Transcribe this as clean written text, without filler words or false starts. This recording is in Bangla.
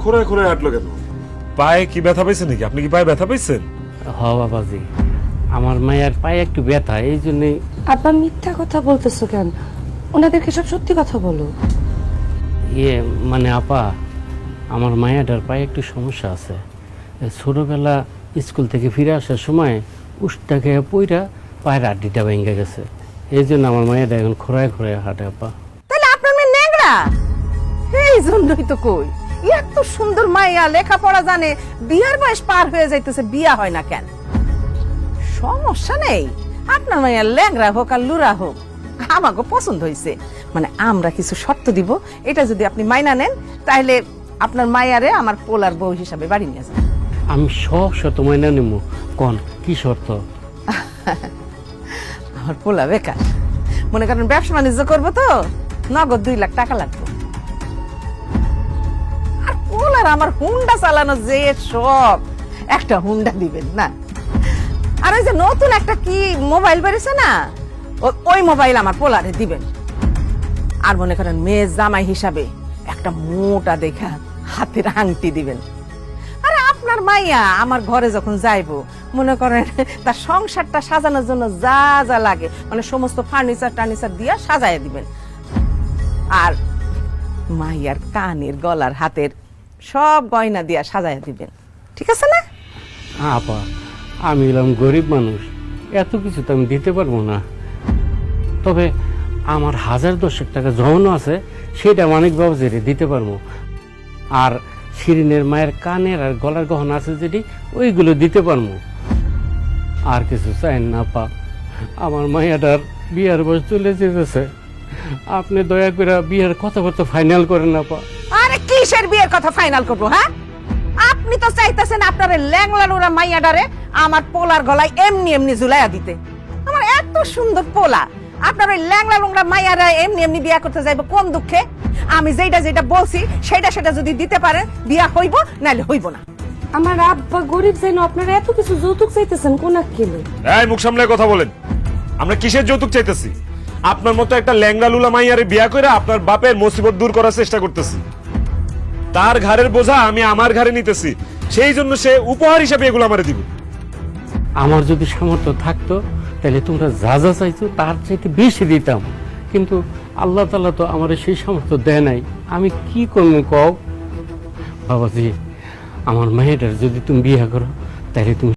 খোঁড়ায় খোঁড়ায় হাঁটলো কেন? পায়ে কি ব্যথা পাইছেন নাকি? আপনি কি পায়ে ব্যথা পাইছেন? হ বাবাজি, আমার মায়ের পায়ে একটু ব্যথা, এই জন্যই। আব্বা মিথ্যা কথা বলতেছো কেন? ওনাদেরকে সব সত্যি কথা বলো। মানে আপা, আমার মায়াটার পায়ে একটু সমস্যা আছে। ছোটবেলা স্কুল থেকে ফিরে আসার সময় উষ্টা খেয়ে পইরা পায়ের আড্ডিটা ভেঙে গেছে। এই জন্য আমার মায়াটা এখন খোঁড়ায় খোঁড়ায় হাঁটে আপা। তাহলে আপনার মেয়ে ন্যাংরা? এই জন্যই তো কই, এত সুন্দর মাইয়া, লেখাপড়া জানে, বিয়ার বয়স পার হয়ে যাইতেছে, বিয়া হয় না কেন? সমস্যা নেই, আপনার মাইয়া ল্যাংরা হোক আর লুরা হোক, আমাকে পছন্দ হয়েছে। মানে আমরা কিছু শর্ত দিব, এটা যদি আপনি মাইনা নেন তাহলে আপনার মাইয়ারে আমার পোলার বউ হিসাবে বাড়ি নিয়ে যান। আমি সব শত মাইনা নেবো, কোন কি শর্ত? আমার পোলা বেকার, মনে করেন ব্যবসা বাণিজ্য করবো তো, নগদ 2 লাখ টাকা লাগবে। আর পোলার আমার হুন্ডা চালানো যে সব, একটা হুন্ডা দিবেন না। আর ওই যে নতুন একটা কি মোবাইল বেরিয়েছে না, ওই মোবাইল আমার পোলারে দিবেন। আর মনে করেন মেয়ে জামাই হিসাবে একটা মোটা দেখা হাতের আংটি দিবেন। আরে আপনার মাইয়া আমার ঘরে যখন যাইবো, মনে করেন তার সংসারটা সাজানোর জন্য যা যা লাগে, মানে সমস্ত ফার্নিচার টার্নিচার দিয়া সাজায় দিবেন। আর মাইয়ার কানের, গলার, হাতের সব গয়না দিয়া সাজায় দিবেন, ঠিক আছে না? আপা, আমি এলাম গরিব মানুষ, এত কিছু তো আমি দিতে পারবো না। তবে আমার 1010 টাকা জমানো আছে, সেটা মানিক বাবুজিরে দিতে পারবো। আর শিরিনের মায়ের কানের আর গলার গহনা আছে যেটি, ওইগুলো দিতে পারবো। আর কিছু চাই না আপা, আমার মাইয়াটার বিয়ার বয়স চলে যেতেছে। আপনি দয়া করে বিয়ের কথাবার্তা ফাইনাল করেন আপা। আরে কিসের বিয়ের কথা ফাইনাল করবো? হ্যাঁ, আপনি তো চাইতেছেন আপনার ল্যাংলা লুরা মাইয়াডারে আমার পোলার গলায় এমনি এমনি ঝুলাইয়া দিতে। আমার এত সুন্দর পোলা, আপনার ওই ল্যাংলা লুংরা মাইয়ারা এমনি এমনি বিয়া করতে যাইব কোন দুঃখে? আমি যেটা বলছি সেটা যদি দিতে পারেন, বিয়া হইব, নাহলে হইব না। আমার আব্বা গরিব যেন আপনারা এত কিছু যৌতুক চাইতেছেন কোন আক্কেলে? এই মুখ সামলে কথা বলেন। আমরা কিসের যৌতুক চাইতেছি? আপনার মতো একটা ল্যাংড়া লুলা মাইয়ারে বিয়া করে আপনার বাপের মুসিবত দূর করার চেষ্টা করতেছি। তার ঘরের বোঝা আমি আমার ঘরে নিতেছি, সেই জন্য সে উপহার হিসাবে এগুলো আমারে দিবে। আমার যদি সামর্থ্য থাকতো তাহলে তোমরা যা যা চাইছো তার চাইতে বেশি দিতাম, কিন্তু আল্লাহ তাআলা তো আমার সেই সামর্থ্য দেয় নাই। আমি কি করবো কও? বাবাজি, আমার মেয়েটার যদি তুমি বিয়ে করো তাহলে তুমি